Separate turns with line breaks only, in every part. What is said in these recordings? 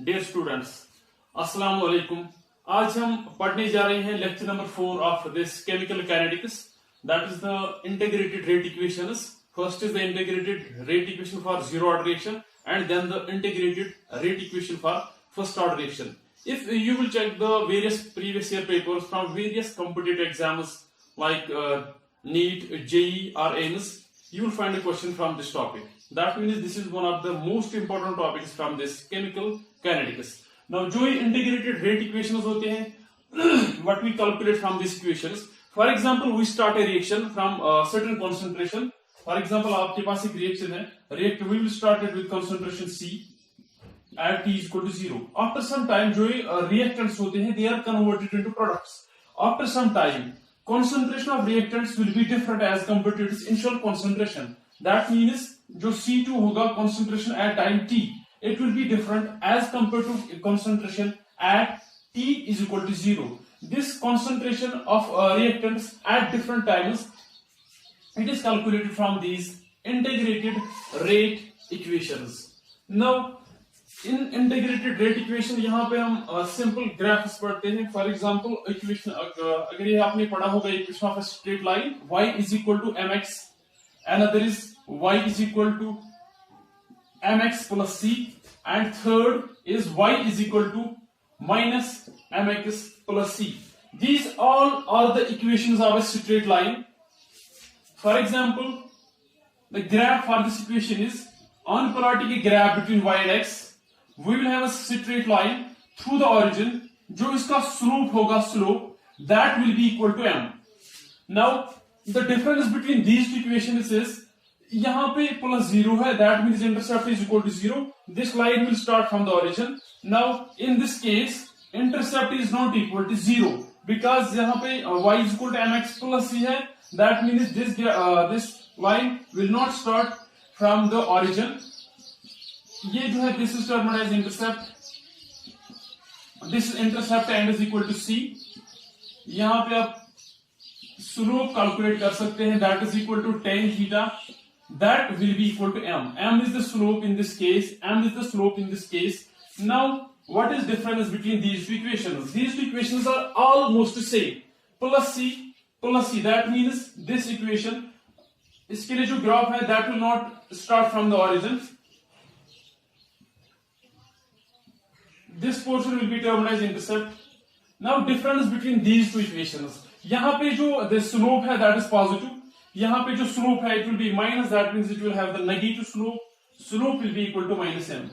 Dear students, अस्सलाम वालेकुम। आज हम पढ़ने जा रहे हैं lecture number 4 of this chemical kinetics, that is the integrated rate equations. First is the integrated rate equation for zero order reaction and then the integrated rate equation for first order reaction. If you will check the various previous year papers from various competitive exams like NEET, JEE or AIMS, you will find a question from this topic. That means this is one of the most important topics from this chemical kinetics. Now जो integrated rate equations होते हैं, what we calculate from these equations. For example, we start a reaction from a certain concentration. For example, आपके पास एक reaction है, we will start it with concentration C at T is equal to 0. After some time, जो reactants होते हैं, they are converted into products. After some time, concentration of reactants will be different as compared to its initial concentration. That means जो C2 होगा concentration at time T, it will be different as compared to concentration at T is equal to 0. This concentration of reactants at different times, it is calculated from these integrated rate equations. Now, in integrated rate equation, यहाँ पे हम simple graphs पढ़ते हैं. For example, equation अगर ये आपने पढ़ा होगा equation of a straight line, y is equal to mx, another is y is equal to mx plus c, and third is y is equal to minus mx plus c. These all are the equations of a straight line. For example, the graph for this equation is, on plotting a graph between y and x, we will have a straight line through the origin. जो इसका slope होगा, that will be equal to m. Now, the difference between these two equations is, यहाँ पे plus 0 है, that means intercept is equal to 0. This line will start from the origin. Now, in this case, intercept is not equal to 0 because यहाँ पे y is equal to mx plus c है. That means this line will not start from the origin. ये जो है, this is termed as intercept. This intercept and is equal to c. यहाँ पे आप slope calculate कर सकते हैं. That is equal to tan theta. That will be equal to m. M is the slope in this case. M is the slope in this case. Now, what is difference between these two equations? These two equations are almost the same. Plus c. That means this equation, इसके लिए जो graph है, that will not start from the origin. This portion will be termed as intercept. Now, difference between these two equations. यहाँ पे जो the slope है, that is positive. यहाँ पे जो slope है, it will be minus. That means it will have the negative slope. Slope will be equal to minus m.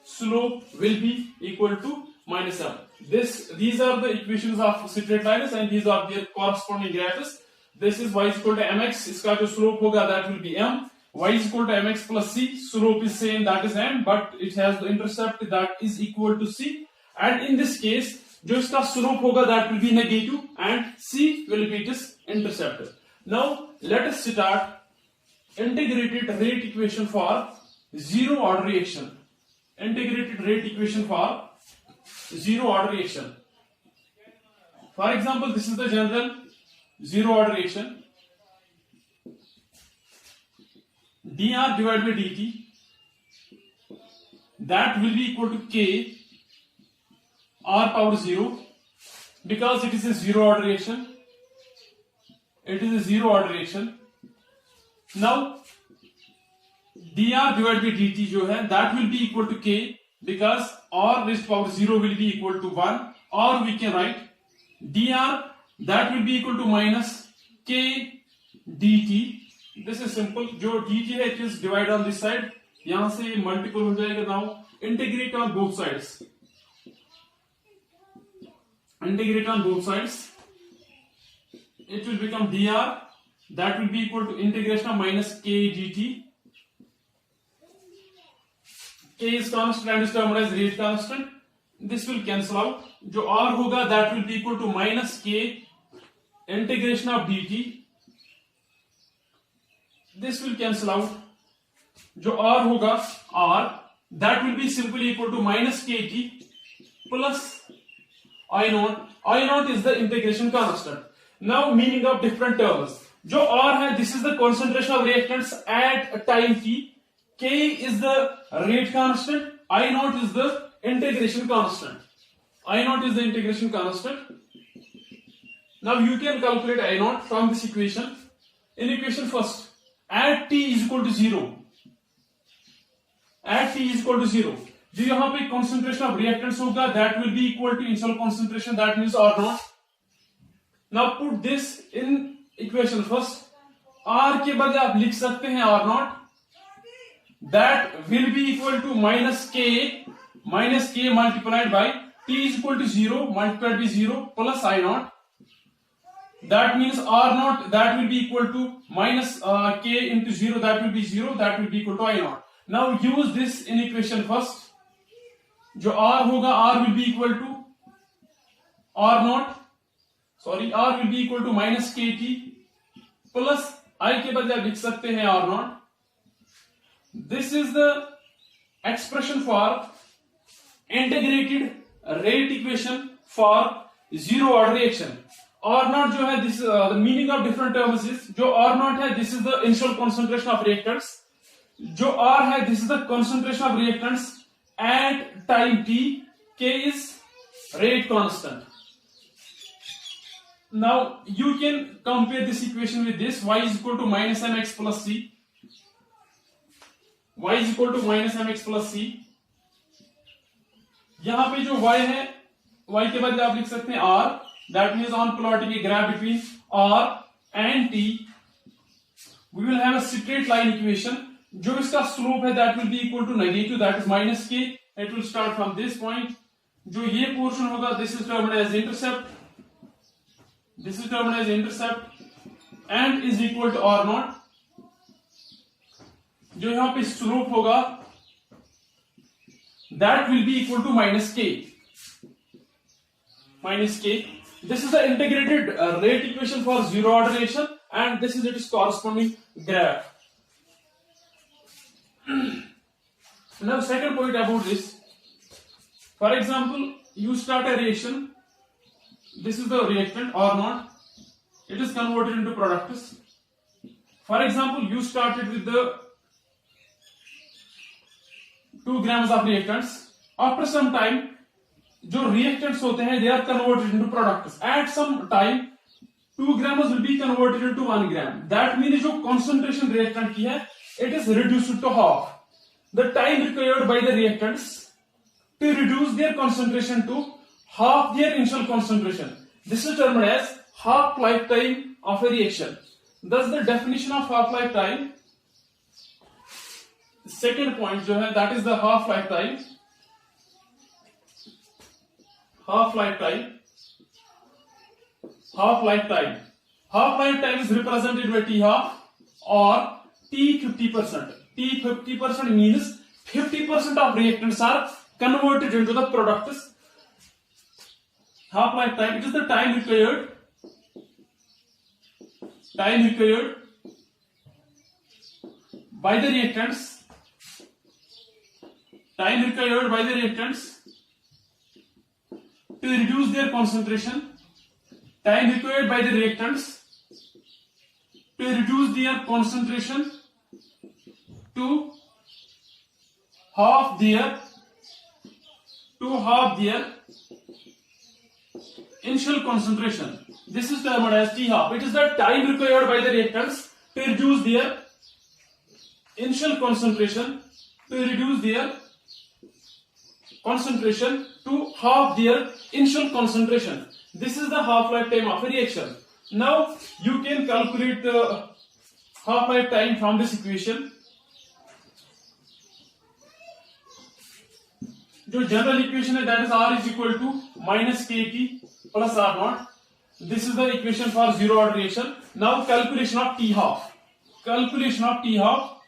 Slope will be equal to minus m. These are the equations of straight lines and these are their corresponding graphs. This is y is equal to mx. इसका जो slope होगा, that will be m. Y is equal to mx plus c. Slope is same, that is m, but it has the intercept that is equal to c. And in this case, जो इसका slope होगा, that will be negative, and c will be this intercept. Now, let us start integrated rate equation for zero order reaction. Integrated rate equation for zero order reaction. For example, this is the general zero order reaction. dr divided by dt, that will be equal to k r power 0 because it is a zero order reaction. It is a zero order reaction. Now, dr divided by dt जो है, that will be equal to k because r raised to power 0 will be equal to 1, or we can write dr that will be equal to minus k dt. This is simple. जो dt है, it is divided on this side. यहां से multiple हो जाएगा. Now, integrate on both sides. Integrate on both sides. It will become dr that will be equal to integration of minus k dt. K is constant and is termed as rate constant. This will cancel out. जो r होगा, that will be equal to minus k integration of dt. This will cancel out. जो r होगा, r that will be simply equal to minus kt plus I naught. I naught is the integration constant. Now, meaning of different terms. जो r है, this is the concentration of reactants at time t. K is the rate constant, I naught is the integration constant. I naught is the integration constant. Now you can calculate I naught from this equation. In equation first, at t is equal to 0. At t is equal to 0. जो यहाँ पे concentration of reactants होगा, that will be equal to initial concentration, that means R naught. Now put this in equation first. R के बदले आप लिख सकते हैं R naught. That will be equal to minus k multiplied by t is equal to 0 multiplied by 0 plus I naught. That means R naught, that will be equal to minus k into 0, that will be 0, that will be equal to I naught. Now use this in equation first. जो R होगा, R will be equal to R naught, R will be equal to minus kt plus I के बदले आप लिख सकते हैं R naught. This is the expression for integrated rate equation for zero order reaction. R naught जो है, this the meaning of different terms is, जो R naught है, this is the initial concentration of reactants. जो R है, this is the concentration of reactants at time t. K is rate constant. Now you can compare this equation with this. Y is equal to minus mx plus c. Y is equal to minus mx plus c. यहां पे जो y है, y के बदले आप लिख सकते हैं r. That means on plotting a graph between r and t, we will have a straight line equation. जो इसका slope है, that will be equal to negative, that is minus k. It will start from this point. जो ये portion होगा, this is termed as intercept. This is termed as intercept and is equal to r naught. जो यहाँ पे slope होगा, that will be equal to minus k. Minus k. This is the integrated rate equation for zero order reaction, and this is its corresponding graph. Now second point about this. For example, you start a reaction. This is the reactant R naught. It is converted into products. For example, you started with the 2 grams of reactants. After some time, जो reactants होते हैं, they are converted into products. At some time, 2 grams will be converted into 1 gram. That means जो concentration reactant की है, it is reduced to half. The time required by the reactants to reduce their concentration to half their initial concentration. This is termed as half lifetime of a reaction. Thus the definition of half lifetime, second point जो है, that is the half lifetime. Half lifetime is represented by T half or T 50%. T 50% means 50% of reactants are converted into the products. Half lifetime, it is the time required by the reactants. Time required by the reactants to reduce their concentration. Time required by the reactants to reduce their concentration to half their initial concentration. This is termed as T half. It is the time required by the reactants to reduce their initial concentration to half their initial concentration. This is the half-life time of a reaction. Now you can calculate the half-life time from this equation. जो general equation है, that is R is equal to minus kt plus R naught. This is the equation for zero order reaction. Now calculation of T half. Calculation of T half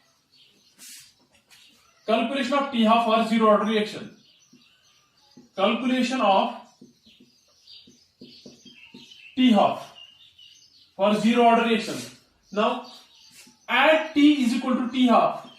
for zero order reaction. Calculation of T half for zero order reaction. Now at T is equal to T half.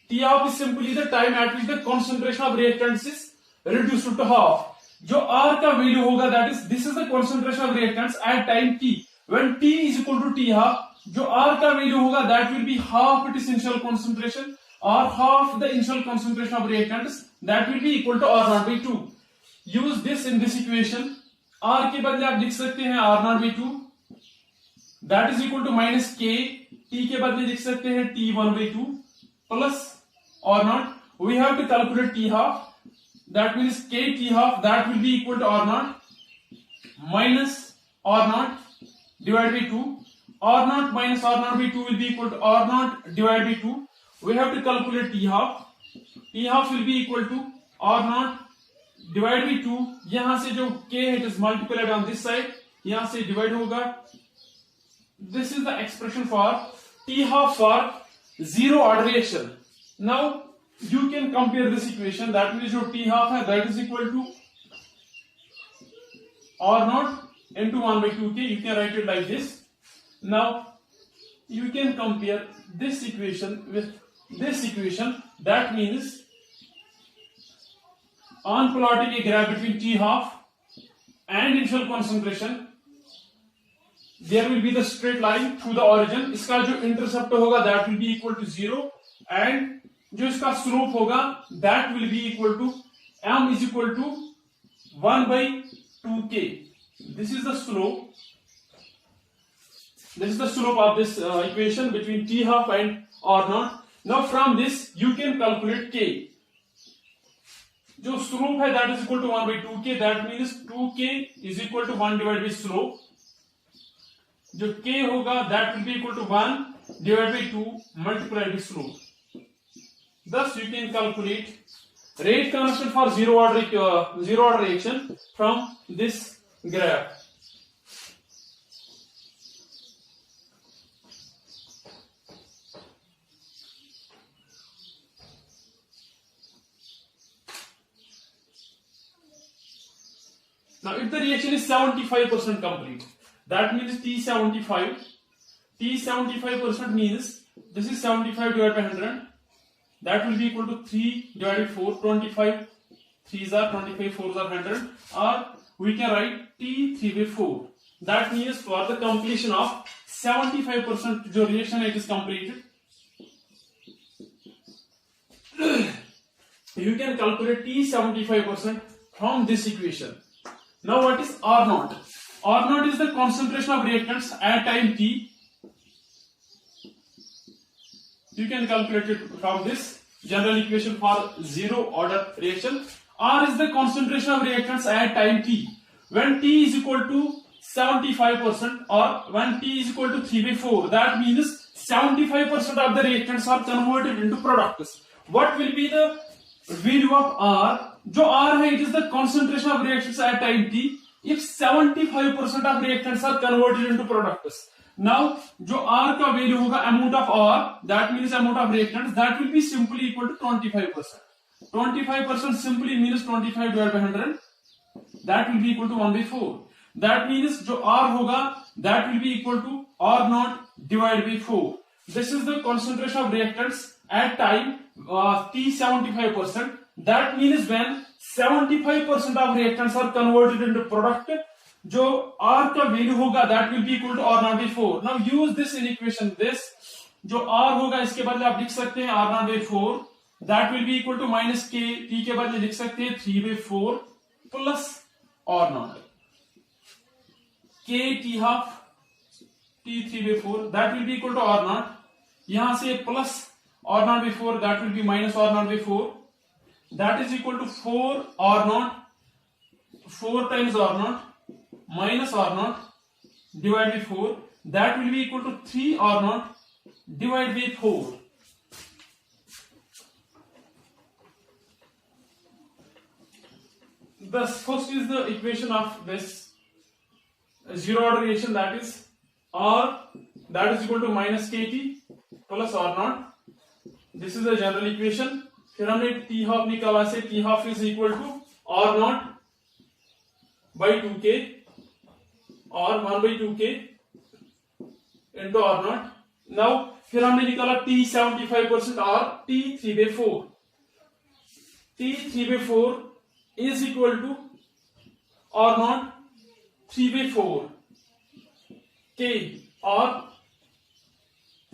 T half is simply the time at which the concentration of reactants is reduced to half. जो R का value होगा, that is, this is the concentration of reactants at time T. When T is equal to T half, जो R का value होगा, that will be half its initial concentration, or half the initial concentration of reactants, that will be equal to R naught by 2. Use this in this equation. R के बदले आप लिख सकते हैं R naught by 2, that is equal to minus K. T के बदले लिख सकते हैं T1 by 2 plus R naught. We have to calculate T half. That means K T half, that will be equal to R naught minus R naught divided by 2. R naught minus R naught by 2 will be equal to R naught divided by 2. We have to calculate T half. T half will be equal to R naught divided by 2. यहां से जो K है, it is multiplied on this side. यहां से divide होगा. This is the expression for T half for zero order reaction. Now you can compare this equation. That means जो T half है, that is equal to R naught into 1 by 2K. You can write it like this. Now you can compare this equation with this equation. That means on plotting a graph between T half and initial concentration, there will be the straight line through the origin. इसका जो intercept होगा, that will be equal to 0, and जो इसका slope होगा, that will be equal to m is equal to 1 by 2K. This is the slope. This is the slope of this equation between T half and R naught. Now from this you can calculate K. जो slope है, that is equal to 1 by 2K. That means 2K is equal to 1 divided by slope. जो K होगा, that will be equal to 1 divided by 2 multiplied by slope. Thus you can calculate rate constant for zero order reaction from this graph. Now if the reaction is 75% complete, that means T75. T75% means this is 75 divided by 100. That will be equal to 3 divided by 4. 25 3s are 25, 4s are 100. Or we can write T3 by 4. That means for the completion of 75% जो reaction it is completed, you can calculate T75% from this equation. Now what is R naught? R naught is the concentration of reactants at time T. You can calculate it from this general equation for zero order reaction. R is the concentration of reactants at time T. When T is equal to 75% or when T is equal to 3 by 4, that means 75% of the reactants are converted into products. What will be the value of R? जो R है, it is the concentration of reactants at time T if 75% of reactants are converted into products. Now जो R का value होगा, amount of R, that means amount of reactants, that will be simply equal to 25%. 25% simply means 25 divided by 100. That will be equal to 1 by 4. That means जो R होगा, that will be equal to R naught divided by 4. This is the concentration of reactants at time T 75%. That means when 75% of reactants are converted into product, जो R का value होगा, that will be equal to R naught by 4. Now use this in equation. This जो R होगा, इसके बदले आप लिख सकते हैं R naught by 4. That will be equal to minus K. T के बदले लिख सकते हैं 3 by 4 plus R naught. K T half T 3 by 4. That will be equal to R naught. यहाँ से plus R naught by 4. That will be minus R naught by 4. That is equal to 4 R naught, 4 times R naught minus R naught divided by 4. That will be equal to 3 R naught divided by 4. Thus, first is the equation of this zero order reaction, that is R, that is equal to minus KT plus R naught. This is the general equation. फिर हमने T half निकाला से T half is equal to R naught by 2K or 1 by 2K into R naught. Now फिर हमने निकाला T 75% or T 3 by 4. T 3 by 4 is equal to R naught 3 by 4 K or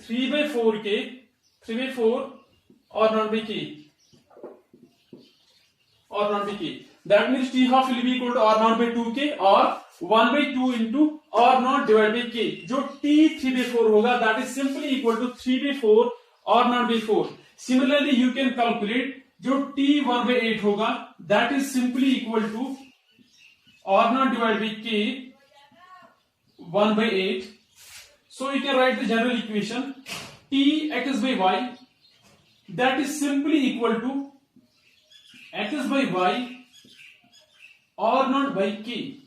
3 by 4 K, 3 by 4 or not by k, or not by k. That means t half will be equal to r naught by 2k or 1 by 2 into r naught divided by k. जो t 3 by 4 होगा that is simply equal to 3 by 4 r naught by 4. Similarly you can calculate जो t 1 by 8 होगा that is simply equal to r naught divided by k 1 by 8. So you can write the general equation t x by y that is simply equal to x by y r naught by k.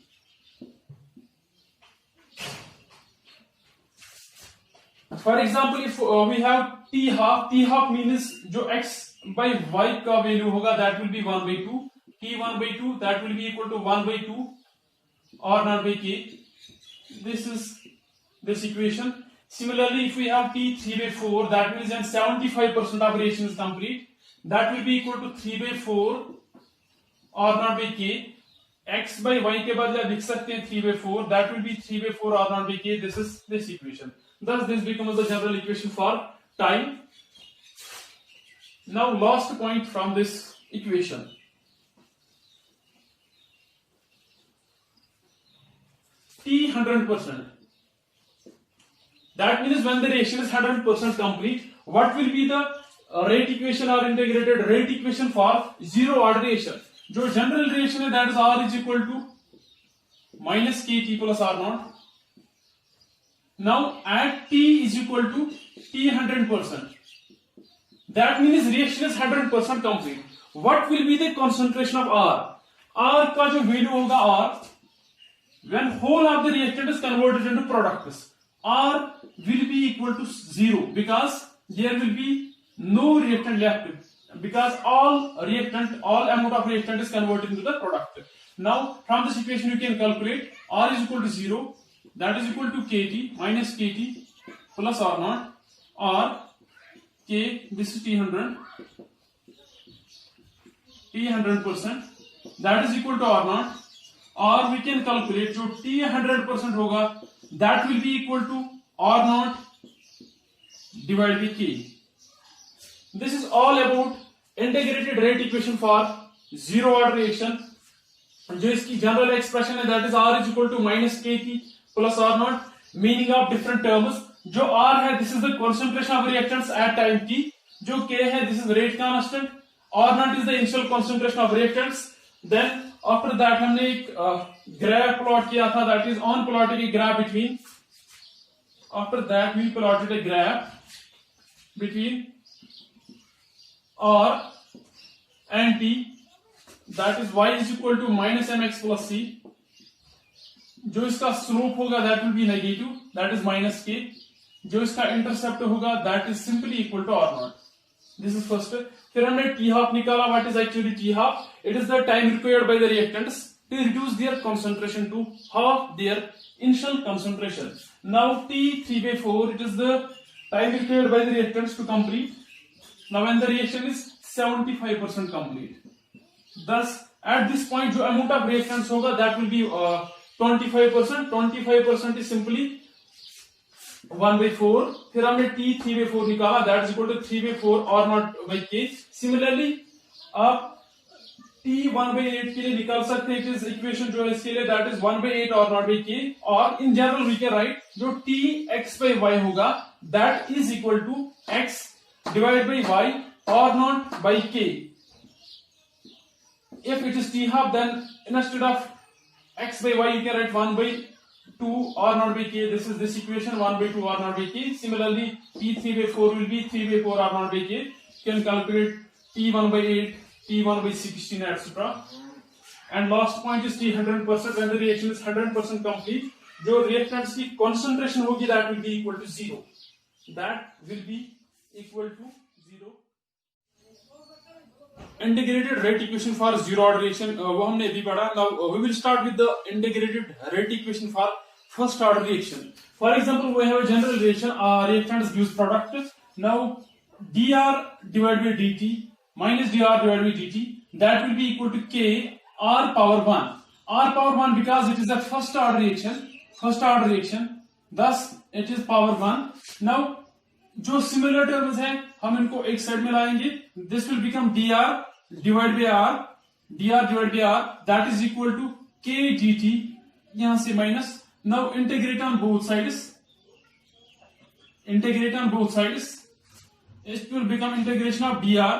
For example, if we have t half means जो x by y का value होगा that will be 1 by 2, t 1 by 2 that will be equal to 1 by 2 r naught by k. This is this equation. Similarly, if we have t 3 by 4 that means then 75% of reaction is complete, that will be equal to 3 by 4 r naught by k. x by y के बदले लिख सकते हैं 3 by 4 that will be 3 by 4 r naught by k. This is this equation. Thus this becomes the general equation for time. Now last point from this equation. T 100%. That means when the reaction is 100% complete, what will be the rate equation or integrated rate equation for zero order reaction? जो general reaction है that is R is equal to minus KT plus R naught. Now at T is equal to T 100%. That means reaction is 100% complete. What will be the concentration of R? R का जो value होगा R when whole of the reactant is converted into products, R will be equal to 0 because there will be no reactant left because all amount of reactant is converted into the product. Now from this equation you can calculate R is equal to 0, that is equal to KT minus KT plus R naught or K, this is T 100%, that is equal to R naught. और we can calculate जो t 100% होगा that will be equal to r naught divided by k. This is all about integrated rate equation for zero order reaction. जो इसकी general expression है that is r is equal to minus kt plus r naught. Meaning of different terms. जो r है this is the concentration of reactants at time t. जो k है this is rate constant. r naught is the initial concentration of reactants. Then after that हमने एक graph plot किया था that is on plotting a graph between. After that we plotted a graph between R and T that is y is equal to minus mx plus c. जो इसका slope होगा that will be negative that is minus k. जो इसका intercept होगा that is simply equal to r naught. This is first. फिर हमने T half निकाला. What is actually T half? It is the time required by the reactants to reduce their concentration to half their initial concentration. Now T 3 by 4 it is the time required by the reactants to complete. Now when the reaction is 75% complete. Thus at this point जो amount of reactants होगा that will be 25%. 25% is simply 1 by 4. फिर हमने t 3 by 4 निकाला that is equal to 3 by 4 r naught by k. Similarly आप t 1 by 8 के लिए निकाल सकते हैं. इस इक्वेशन जो है इसके लिए that is 1 by 8 r naught by k. और in general we can write जो t x by y होगा that is equal to x divided by y r naught by k. If it is t half then instead of x by y you can write 1 by 2 r naught by k. This is this equation 1 by 2 r naught by k. Similarly t 3 by 4 will be 3 by 4 r naught by k. You can calculate t 1 by 8, t 1 by 16 etc. And last point is t 100% when the reaction is 100% complete. जो reactants की concentration होगी that will be equal to 0. That will be equal to 0. Integrated rate equation for zero order reaction वो हमने अभी पढ़ा. Now we will start with the integrated rate equation for first order reaction. For example, we have a general reaction. Reactants gives product. Now dr divided by dt minus dr divided by dt that will be equal to k r power 1. R power 1 because it is a first order reaction. Thus it is power 1. Now जो similar terms हैं हम इनको एक side में लाएंगे, this will become dr divide by r, dr divide by r, that is equal to k dt, यहां से माइनस. Now integrate on both sides, integrate on both sides, it will become integration of dr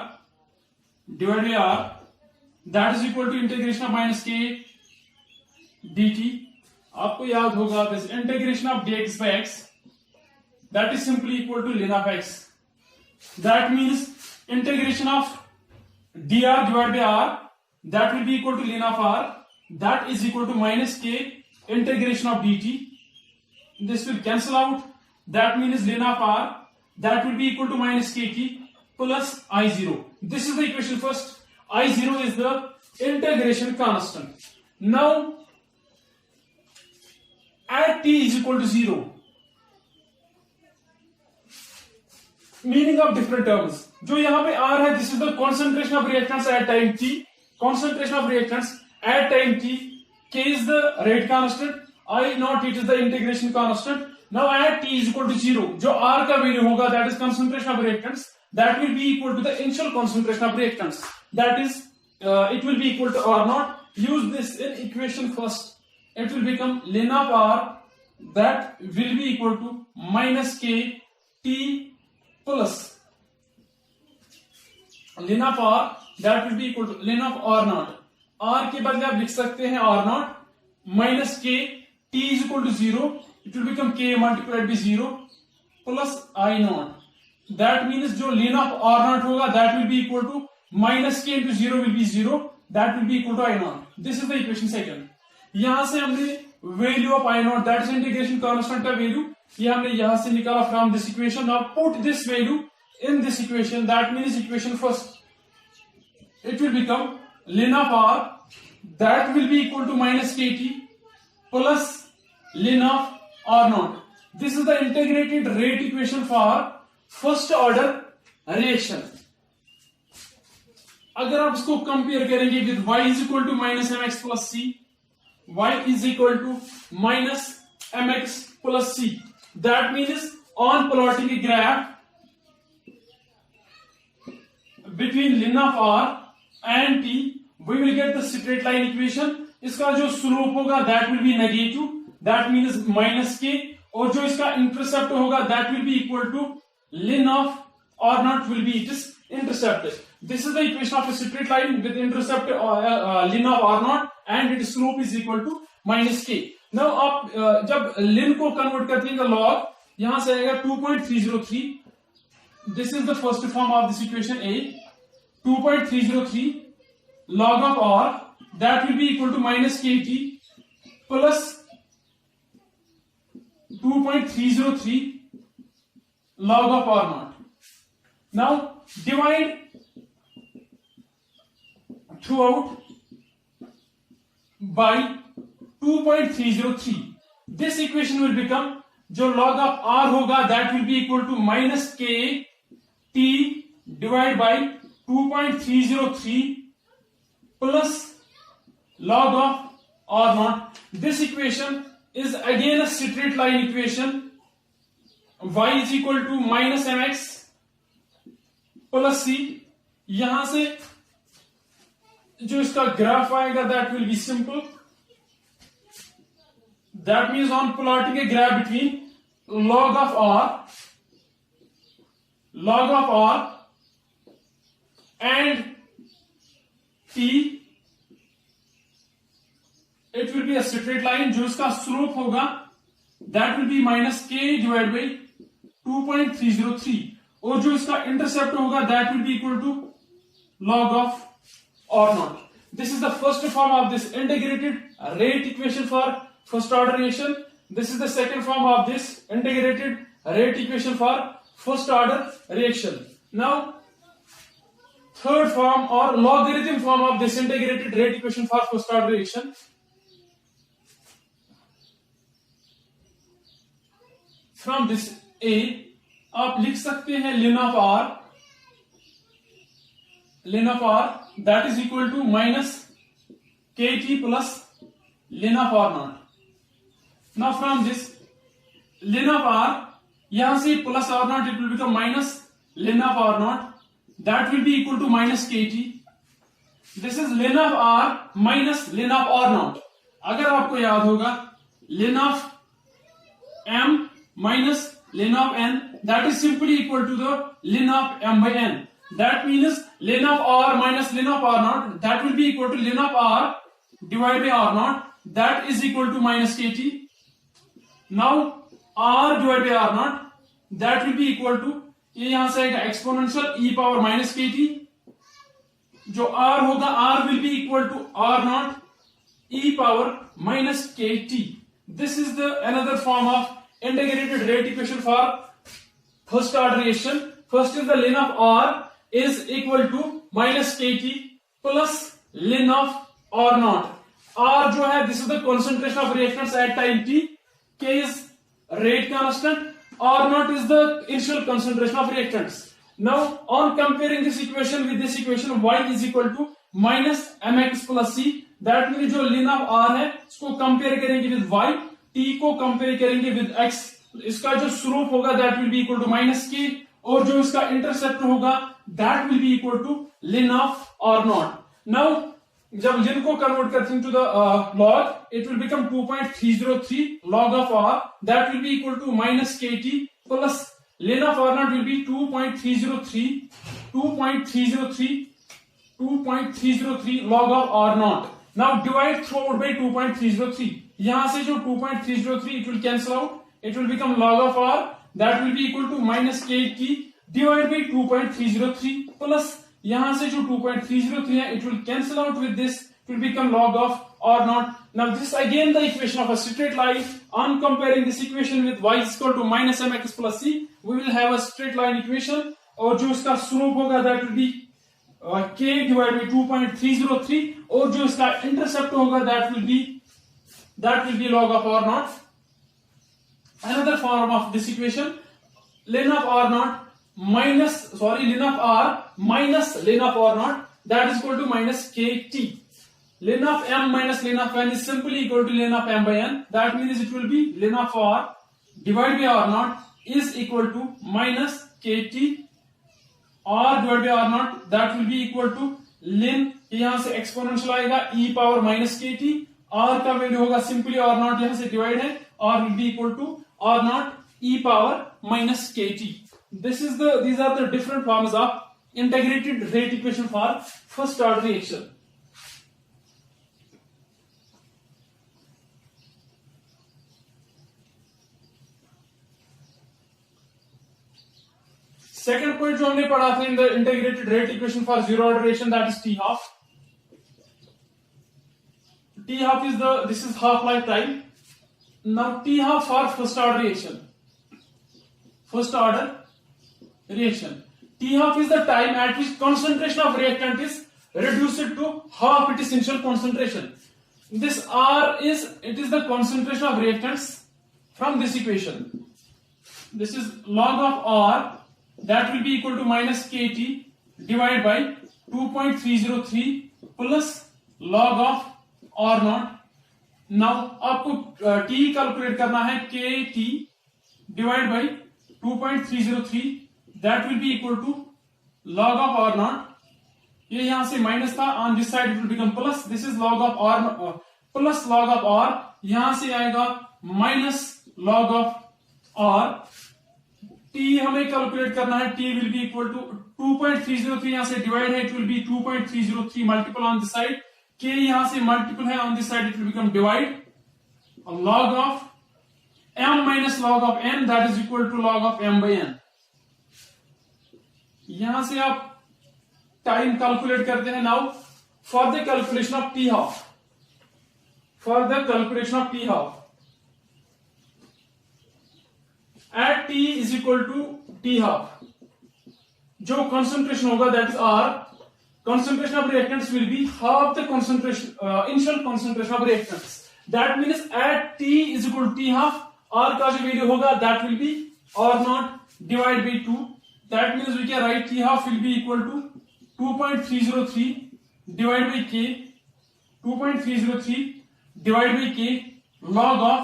divided by r, that is equal to integration of minus k dt. आपको याद होगा this integration of dx by x, that is simply equal to ln of x. That means integration of dr divided by r, that will be equal to ln of r, that is equal to minus k integration of dt. This will cancel out. That means ln of r, that will be equal to minus kt plus I0. This is the equation first. I0 is the integration constant. Now, at t is equal to 0, meaning of different terms. जो यहां पे r है, this is the concentration of reactants at time t. Concentration of reactants at time t. K is the rate constant. I naught, it is the integration constant. Now at t is equal to 0, जो r का value होगा, that is concentration of reactants, that will be equal to the initial concentration of reactants, that is it will be equal to r naught. Use this in equation first, it will become ln of r, that will be equal to minus k t plus ln of r, that will be equal to ln of r naught. r के बदले आप लिख सकते हैं r naught minus k, t is equal to 0, it will become k multiplied by 0 plus I naught. That means जो ln of r naught होगा, that will be equal to minus k into 0 will be 0, that will be equal to I naught. This is the equation second. यहां से हमने value of I naught, that is integration constant का value, ये हमने यहां से निकाला from this equation. Now put this value in this equation, that means equation first. It will become ln of r, that will be equal to minus kt plus ln of r naught. This is the integrated rate equation for first order reaction. अगर आप इसको compare करेंगे with y is equal to minus mx plus c, y is equal to minus mx plus c, that means on plotting a graph between ln of r and t, we will get the straight line equation. इसका जो slope होगा, that will be negative, that means minus k, और जो इसका intercept होगा, that will be equal to ln of r naught will be its intercept. This is the equation of a straight line with intercept ln of r naught and its slope is equal to minus k. Now आप जब ln को convert करते हैं log, यहां से आएगा 2.303. This is the first form of this equation A. 2.303 log of r, that will be equal to minus kt plus 2.303 log of r naught. Now divide throughout by 2.303. This equation will become, जो log of r होगा, that will be equal to minus k t divided by 2.303 plus log of r naught. This equation is again a straight line equation. Y is equal to minus mx plus c. यहां से जो इसका graph आएगा, that will be simple. That means on plotting a graph between log of r and t, it will be a straight line. जो इसका slope होगा, that will be minus k divided by 2.303, और जो इसका intercept होगा, that will be equal to log of r naught. This is the first form of this integrated rate equation for first order reaction. This is the second form of this integrated rate equation for first order reaction. Now third form or logarithm form of this integrated rate equation for first order reaction. From this A आप लिख सकते हैं ln of r that is equal to minus kt plus ln of r naught. Now from this ln of r, यहां से plus r naught, it will become minus ln of r naught, that will be equal to minus kt. This is ln of r minus ln of r naught. अगर आपको याद होगा ln of m minus ln of n, that is simply equal to the ln of m by n. That means ln of r minus ln of r naught, that will be equal to ln of r divided by r naught, that is equal to minus kt. Now r divided by r naught, that will be equal to, ये यहां से आएगा exponential e power minus के T, जो r होगा r will be equal to r naught e power minus kt. This is the another form of integrated rate equation for first order reaction. First is the ln of r is equal to minus kt plus ln of r naught. R जो है, this is the concentration of reactants at time t. K is rate constant. R naught is the initial concentration of reactants. Now on comparing this equation with this equation, y is equal to minus mx plus c. That means जो ln of r है इसको compare करेंगे with y, t को compare करेंगे with x. इसका जो slope होगा that will be equal to minus k, और जो इसका इंटरसेप्ट होगा that will be equal to ln of r naught. Now जब ln को कन्वर्ट करते हैं to the log, it will become 2.303 log of r, that will be equal to minus kt plus ln of r naught will be 2.303 log of r naught. Now divide throughout by 2.303. यहां से जो 2.303 it will cancel out, it will become log of r, that will be equal to minus kt divided by 2.303 plus यहां से जो 2.303 है it will cancel out with this, it will become log of r naught. Now this is again the equation of a straight line. On comparing this equation with y is equal to minus mx plus c, we will have a straight line equation, और जो इसका slope होगा that will be k divided by 2.303, और जो इसका intercept होगा that will be log of r naught. Another form of this equation, ln of r naught minus ln of r minus ln of r naught, that is equal to minus kt. Ln of m minus ln of n is simply equal to ln of m by n. That means it will be ln of r divided by r naught is equal to minus kt. r divided by r naught, that will be equal to ln, यहां से exponential आएगा e power minus kt. r का value होगा simply r naught, यहां से divide है, r will be equal to r naught e power minus kt. These are the different forms of integrated rate equation for first order reaction. Second point जो हमने पढ़ा था in the integrated rate equation for zero order reaction, that is T half. T half is this is half life time. Now T half for first order reaction. First order reaction. T half is the time at which concentration of reactant is reduced to half its initial concentration. This R is the concentration of reactants from this equation. This is log of R, that will be equal to minus kt divided by 2.303 plus log of r naught. Now आपको t calculate करना है, kt divided by 2.303, that will be equal to log of r naught. ये यहां से minus था, on this side it will become plus. This is log of r plus log of r, यहां से आएगा minus log of r. t हमें calculate करना है, t will be equal to 2.303, यहां से डिवाइड है, it will be 2.303 multiple on this side, k यहां से मल्टीपल है, on this side it will become divide. log of m minus log of n, that is equal to log of m by n. यहां से आप time calculate करते हैं. Now for the calculation of t half, at t is equal to t half, जो concentration होगा that is r, concentration of reactants will be half the concentration, initial concentration of reactants. That means at t is equal to t half, r का जो value होगा that will be r naught divided by 2. That means we can write t half will be equal to 2.303 divided by k, 2.303 divided by k log of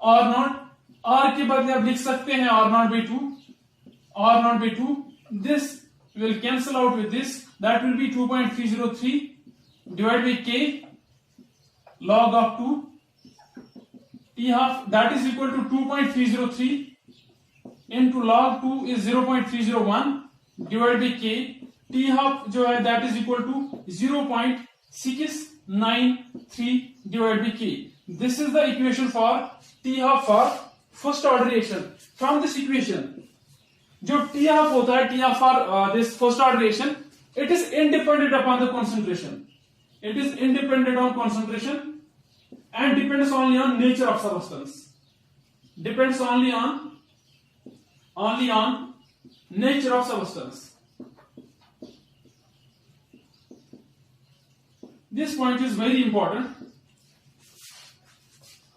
r naught. r के बदले आप लिख सकते हैं r naught by 2, this will cancel out with this. That will be 2.303 divided by k log of 2 t half, that is equal to 2.303 into log 2 is 0.301 divided by k t half जो है that is equal to 0.693 divided by k. This is the equation for t half for first order reaction. From this equation जो t half होता है, t half for this first order reaction, it is independent upon the concentration. It is independent on concentration and depends only on nature of substance. Depends only on nature of substance. This point is very important.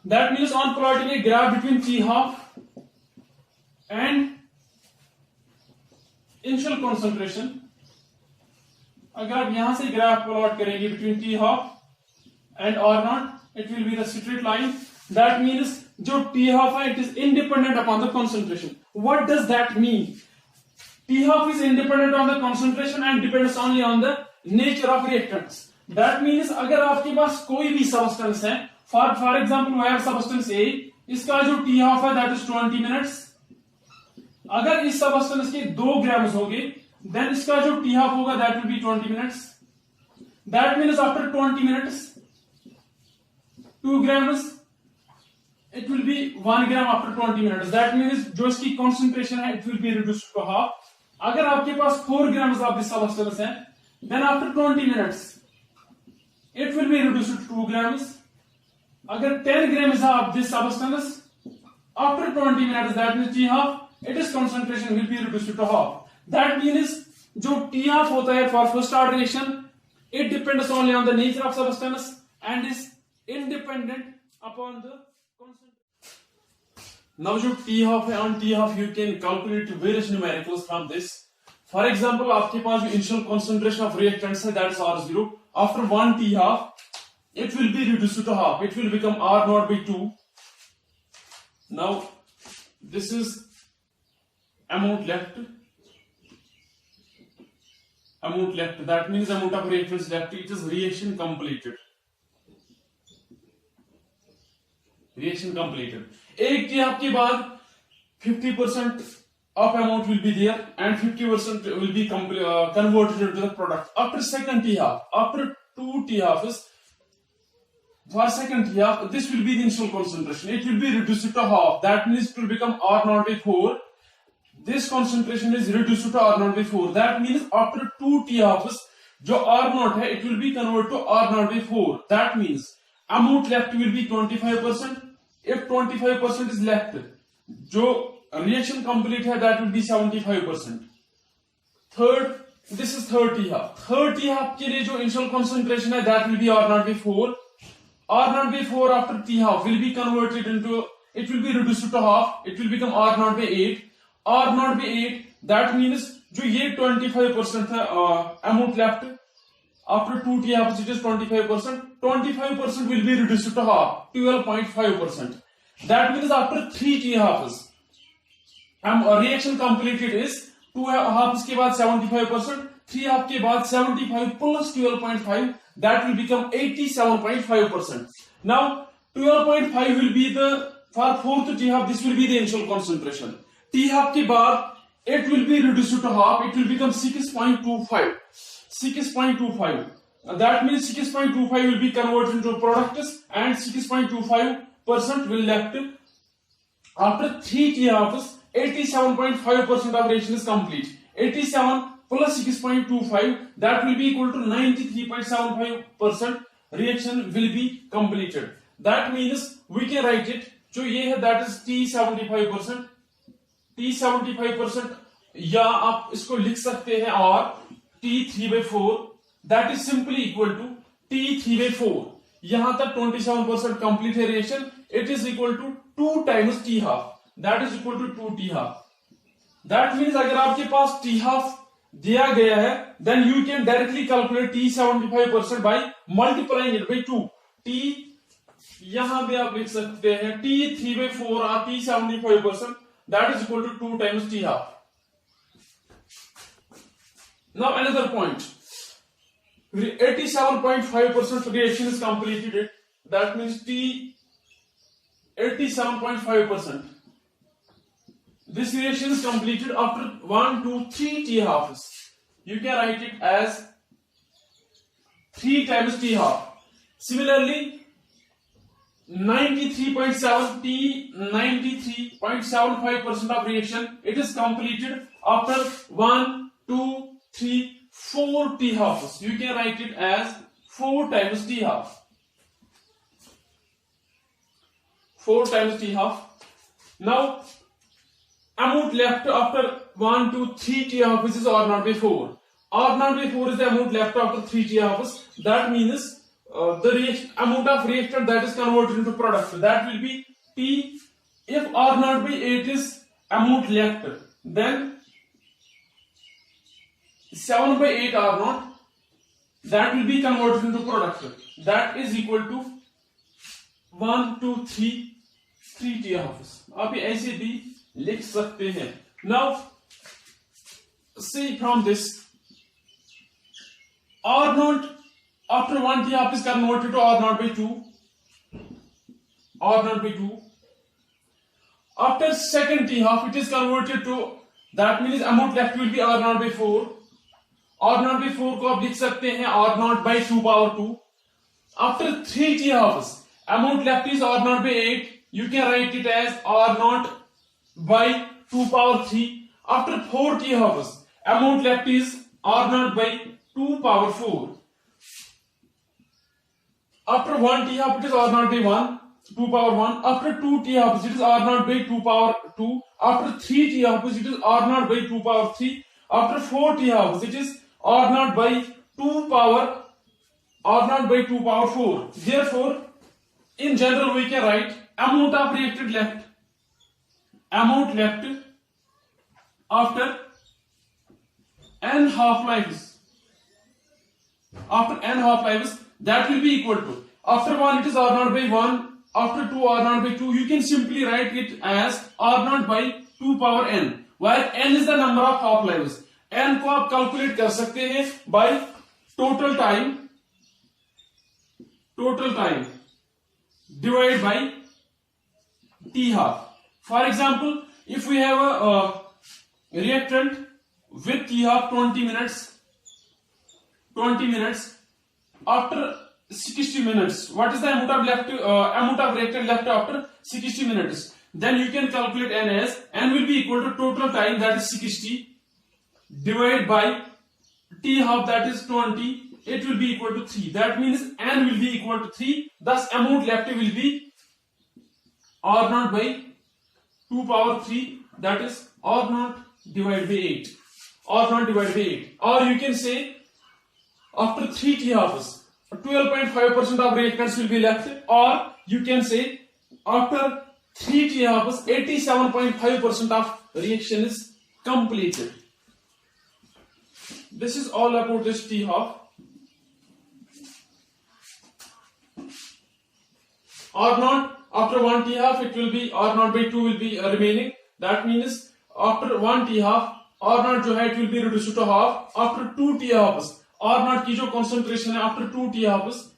That means on plotting a graph between t half and initial concentration, अगर आप यहां से graph plot करेंगे between t half and r naught, it will be the straight line. That means जो t half है, it is independent upon the concentration. What does that mean? T half is independent on the concentration and depends only on the nature of reactants. That means अगर आपके पास कोई भी substance है, for example wire substance A, इसका जो t half है that is 20 minutes. अगर इस substance के 2 grams होंगे, then इसका जो t half होगा that will be 20 minutes. That means after 20 minutes 2 grams, it will be 1 gram after 20 minutes. That means जो इसकी concentration है, it will be reduced to half. अगर आपके पास 4 grams of this substance है, then after 20 minutes it will be reduced to 2 grams. अगर 10 grams of this substance, after 20 minutes, that means t half, its concentration will be reduced to half. That means जो t half होता है for first order reaction, it depends only on the nature of substance and is independent upon the concentration. Now जो t half है, on t half you can calculate various numericals from this. For example, आपके पास जो initial concentration of reactants है, that is R0. After 1 t half, it will be reduced to half. It will become R naught by 2. Now, this is amount left. Amount left. That means amount of reactants left. It is reaction completed. Reaction completed. एक t half के बाद 50% of amount will be there and 50% will be converted into the product. After second t half, after 2 t halves, for second t half, this will be the initial concentration. It will be reduced to half. That means it will become R naught by 4. This concentration is reduced to R naught by 4. That means after 2 t halves, जो R naught है, it will be converted to R naught by 4. That means amount left will be 25%. If 25% is left, जो reaction complete है, that will be 75%. Third, this is third t half. Third t half के लिए जो initial concentration है, that will be R naught by 4. R naught by 4 after t half will be converted into, it will be reduced to half. It will become R naught by 8. R naught by 8. That means जो ये 25% है amount left after 2 t halves, it is 25%. 25% will be reduced to half, 12.5%. That means after 3 t halves, reaction completed is 2 halves के बाद 75%, 3 half के बाद 75 plus 12.5, that will become 87.5%. Now 12.5 will be the, for fourth t half, this will be the initial concentration. T half के बाद it will be reduced to half, it will become 6.25. 6.25. That means 6.25 will be converted into products and 6.25% will left. After 3 t halves, 87.5% of reaction is complete. 87 plus 6.25, that will be equal to 93.75% reaction will be completed. That means we can write it, जो ये है that is T75%. T75% या आप इसको लिख सकते हैं और T3/4, that is simply equal to T3/4. यहां तक 27% complete है reaction. It is equal to 2 times T half. That is equal to 2 t half. That means अगर आपके पास t half दिया गया है, then you can directly calculate T75% by multiplying it by 2. T यहां भी आप लिख सकते हैं T3/4 or T75%, that is equal to 2 times T half. Now another point. 87.5% reaction is completed. That means T 87.5%. This reaction is completed after 1, 2, 3 T halves. You can write it as 3 times T half. Similarly, 93.7 T 93.75% of reaction, it is completed after 1, 2, 3, 4 T halves. You can write it as 4 times T half. 4 times T half. Now, amount left after 1, 2, 3 T halves is R naught by 4. R naught by 4 is the amount left after 3 T halves. That means the amount of reactant that is converted into product, that will be T. If R naught by 8 is amount left, then 7 by 8 R naught, that will be converted into product. That is equal to 1, 2, 3 T halves. आप ऐसे भी लिख सकते हैं. Now, see from this, R naught after 1 T half is converted to R naught by 2. R naught by 2. After second T half, it is converted to, that means amount left will be R naught by 4. R naught by 4 को आप लिख सकते हैं R naught by 2 power 2. After 3 T halves, amount left is R naught by 8. You can write it as R naught by 2 power 3. After 4 T halves, amount left is R naught by 2 power 4. After 1 T half, it is R naught by 1, 2 power 1. After 2 T halves, it is R naught by 2 power 2. After 3 T halves, it is R naught by 2 power 3. After 4 T halves, it is R naught by 2 power 4. Therefore, in general, we can write amount of reactant left. Amount left after n half lives. After n half lives, that will be equal to, after 1 it is R naught by 1, after 2 R naught by 2. You can simply write it as R naught by 2 power n, where n is the number of half lives. n को आप calculate कर सकते हैं by total time divided by T half. For example, if we have a reactant with T half 20 minutes, after 60 minutes, what is the amount of reactant left after 60 minutes? Then you can calculate n as, n will be equal to total time, that is 60, divided by T half, that is 20. It will be equal to 3. That means n will be equal to 3. Thus amount left will be R naught by 2 power 3, that is R naught divided by 8. R naught divided by 8. Or you can say, after 3 T halves, 12.5% of reactants will be left. Or you can say, after 3 T halves, 87.5% of reaction is completed. This is all about this T half. R naught, after 1 T half, it will be R naught by 2 will be remaining. That means after 1 T half, R naught जो है it will be reduced to half. After 2 T halves, R naught की जो concentration है after 2 T halves,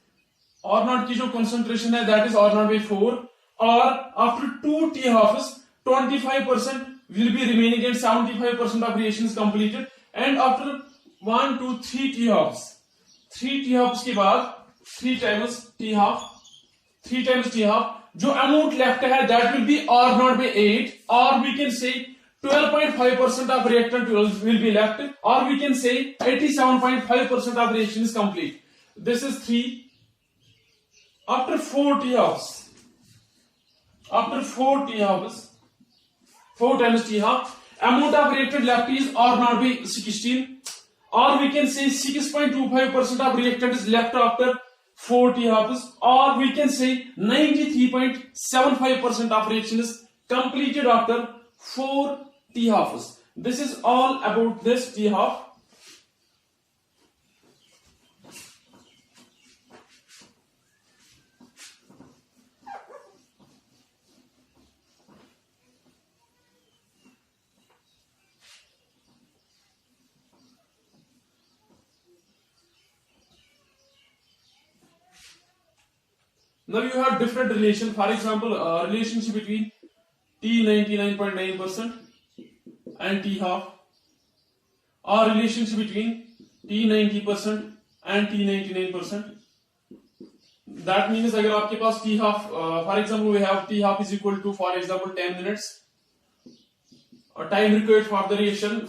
R naught की जो concentration है that is R naught by 4. Or after 2 T halves, 25% will be remaining and 75% of reaction is completed. And after 1, 2, 3 T halves, 3 T halves के बाद 3 times T half, जो amount left है that will be R naught by 8, or we can say 12.5% of reactant will be left, or we can say 87.5% of reaction is complete. This is 3. After 4 T halves, 4 times T half, amount of reactant left is R naught by 16, or we can say 6.25% of reactant is left after 4 T halves, or we can say 93.75% of reaction is completed after 4 T halves. This is all about this T half. Now you have different relation. For example, relationship between T 99.9% and T half, or relationship between T 90% and T 99%. That means अगर आपके पास T half, for example, we have T half is equal to, for example, 10 minutes. Time required for the reaction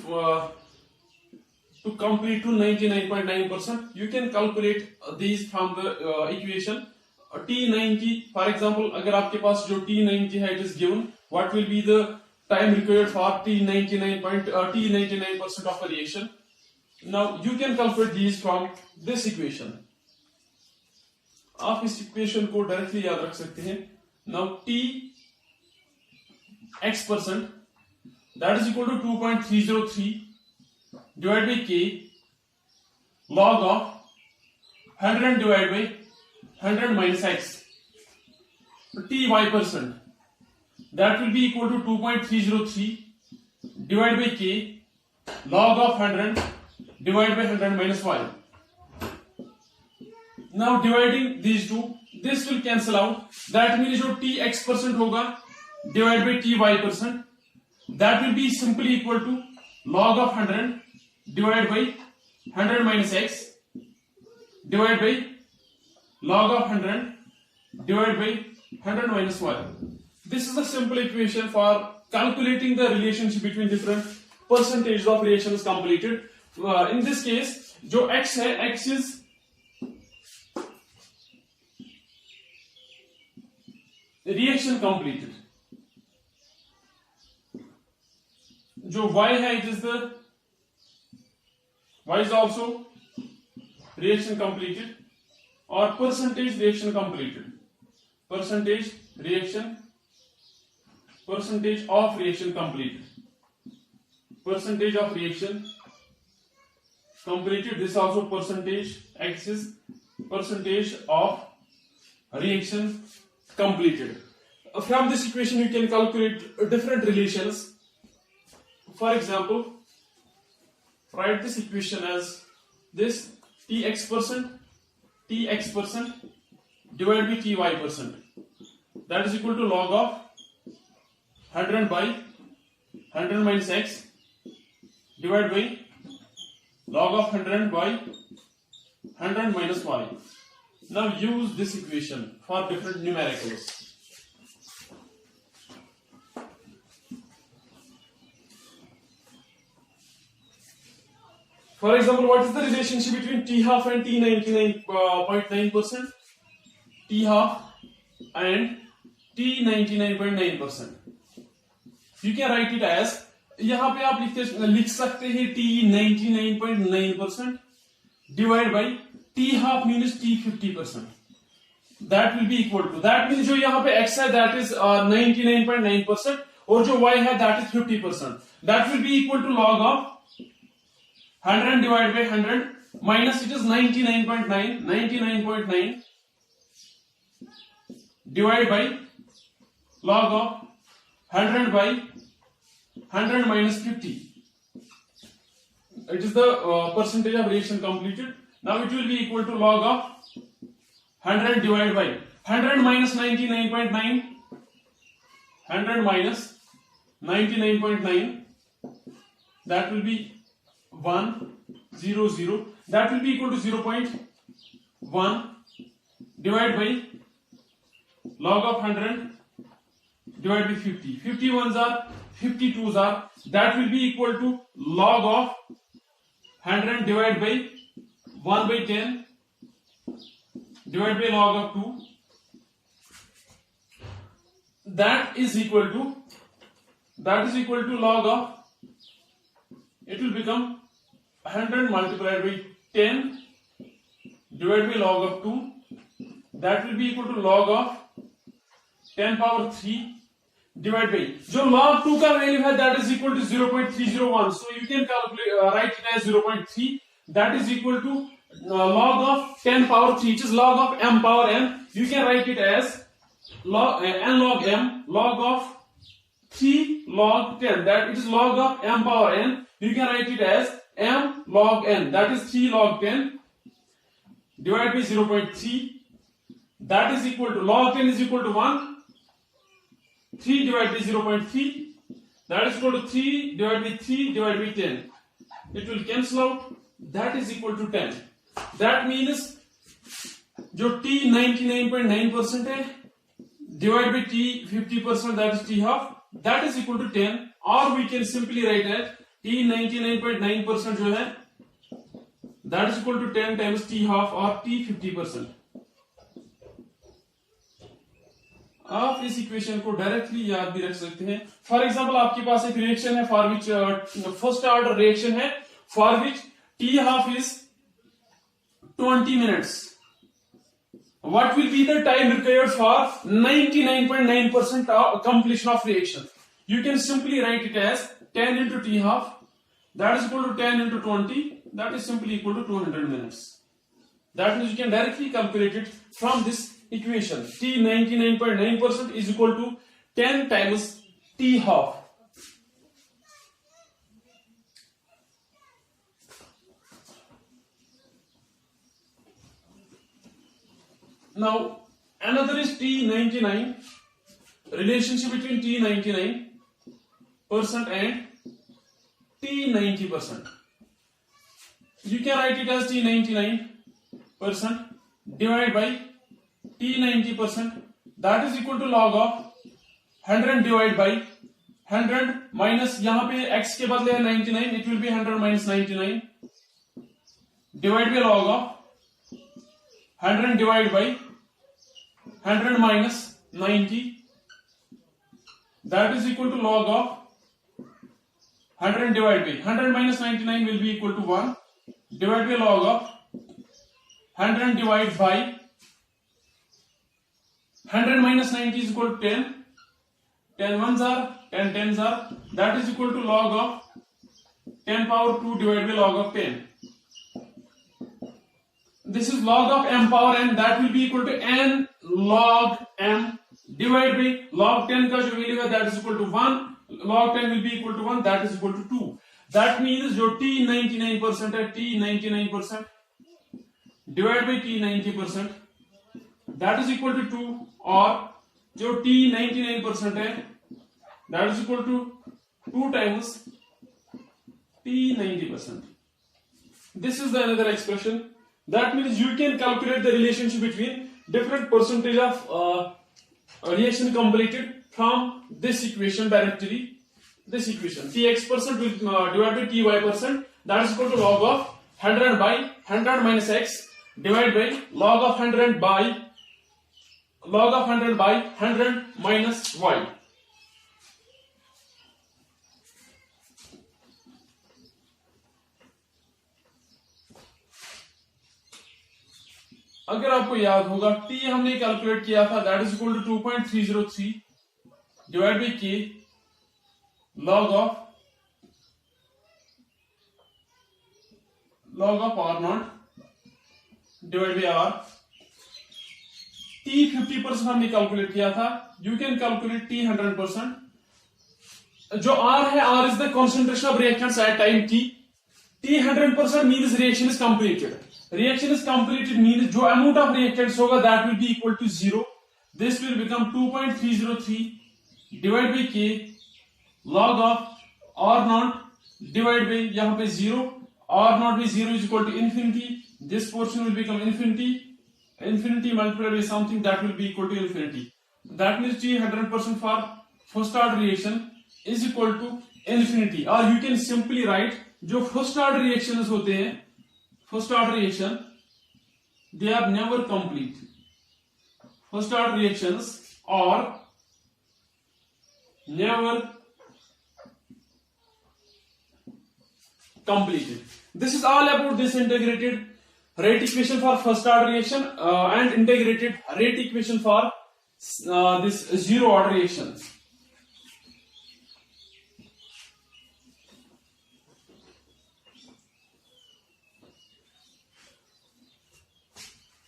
to complete to 99.9%. You can calculate these from the equation. T90, for example, अगर आपके पास जो T90 है, it is given. What will be the time required for T99% of the reaction? Now you can calculate these from this equation. आप इस equation को directly याद रख सकते हैं. Now T x%, that is equal to 2.303 divided by K log of 100 divided by 100 minus x. Ty %, that will be equal to 2.303 divided by K log of 100 divided by 100 minus y. Now dividing these two, this will cancel out. That means जो T x% होगा divided by Ty %, that will be simply equal to log of 100 divided by 100 minus x divided by log of 100 divided by 100 minus y. This is a simple equation for calculating the relationship between different percentages of reactions completed. In this case, जो x है, x is reaction completed. जो y है, it is the y is also reaction completed, or percentage reaction completed. Percentage of reaction completed. Percentage of reaction completed. This also percentage. X is percentage of reaction completed. From this equation you can calculate different relations. For example, write this equation as this: Tx% divided by Ty%. That is equal to log of 100 by 100 minus x divided by log of 100 by 100 minus y. Now use this equation for different numericals. For example, what is the relationship between T half and T 99.9%? T half and T 99.9%. You can write it as, यहाँ पे आप लिख सकते हैं T 99.9% divided by T half minus T 50%. That will be equal to, that means जो यहाँ पे x है that is 99.9% और जो y है that is 50%. That will be equal to log of 100 divided by 100 minus, it is 99.9 divided by log of 100 by 100 minus 50. It is the percentage of reaction completed. Now it will be equal to log of 100 divided by 100 minus 99.9. 100 minus 99.9. That will be 100. That will be equal to 0.1 divided by log of 100 divided by 50. 51s are 52s are. That will be equal to log of 100 divided by 1 by 10 divided by log of 2. That is equal to log of, it will become 100 multiplied by 10 divided by log of 2. That will be equal to log of 10 power 3 divided by, जो log 2 का value है that is equal to 0.301. So you can calculate, write it as 0.3. That is equal to log of 10 power 3, which is log of m power n. You can write it as log n log m, log of 3 log 10. That it is log of m power n. You can write it as m log n. That is 3 log 10 divided by 0.3. that is equal to log 10 is equal to 1, 3 divided by 0.3, that is equal to 3 divided by 3 divided by 10. It will cancel out, that is equal to 10. That means जो t 99.9% है divided by t 50%, that is t half, that is equal to 10, or we can simply write as t 99.9% जो है that is equal to 10 times t half or t 50%. आप इस equation को directly याद भी रख सकते हैं. फॉर एग्जांपल आपके पास एक रिएक्शन है for which first order reaction है for which T half is 20 minutes. What will be the time required for 99.9% completion of reaction? You can simply write it as 10 into t half, that is equal to 10 into 20, that is simply equal to 200 minutes. That means you can directly calculate it from this equation. T 99.9% is equal to 10 times t half. Now another is T99, relationship between T99% and T90%. You can write it as T99% divided by T90%, that is equal to log of 100 divided by 100 minus यहाँ पे x के बदले है 99, it will be 100 minus 99 divided by log of 100 divided by 100 minus 90, that is equal to log of 100 divided by 100 minus 99 will be equal to 1 divided by log of 100 divided by 100 minus 90 is equal to 10. 10 ones are 10 tens are, that is equal to log of 10 power 2 divided by log of 10. This is log of m power n, that will be equal to n log m divided by log 10 का जो value है that is equal to 1, log 10 will be equal to 1, that is equal to 2. That means जो t 99% है t 99% divided by t 90%, that is equal to 2, और जो t 99% है that is equal to 2 times t 90%. This is the another expression. That means you can calculate the relationship between different percentage of reaction completed from this equation directly. This equation tx% will divided by ty%, that is equal to log of 100 by 100 minus x divided by log of 100 by 100 minus y. अगर आपको याद होगा t हमने calculate किया था that is equal to 2.303 divide by k log of r naught divide by r. t 50% हमने calculate किया था. You can calculate t 100%. जो r है, r is the concentration of reactants at time t. t 100% means reaction is completed. Reaction is completed means जो amount of reactants होगा that will be equal to 0. This will become 2.303 divided by k log of r naught divided by यहाँ पे 0. r naught by 0 is equal to infinity. This portion will become infinity. Infinity multiplied by something that will be equal to infinity. That means T 100% for first order reaction is equal to infinity. Or you can simply write जो first order reactions होते हैं, first order reaction, they are never complete. First order reactions are never completed. This is all about this integrated rate equation for first order reaction and integrated rate equation for this zero order reaction.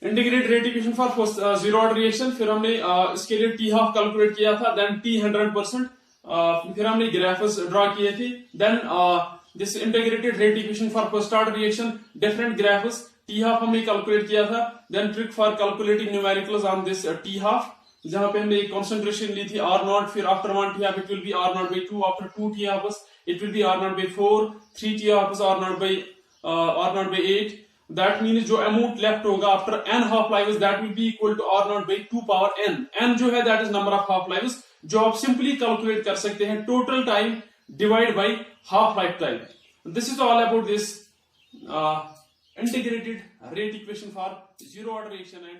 Integrate rate equation for zero order reaction. फिर हमने इसके लिए T half calculate किया था, then T 100%, फिर हमने graphs draw किए थे. Then this integrated rate equation for first order reaction, different graphs t half हमने कैलकुलेट किया था. Then trick for calculating numericals on this t half, जहां पे हमने एक कॉन्सेंट्रेशन ली थी आर नॉट, फिर after 1 t half it will be r naught by 2, after 2 t half it will be r naught by 4, 3 t half r naught by 8. That means जो amount left होगा after n half lives that will be equal to r naught by 2 power n. n जो है that is number of half lives, जो आप simply calculate कर सकते हैं total time divide by half life time. This is all about this integrated rate equation for zero order reaction and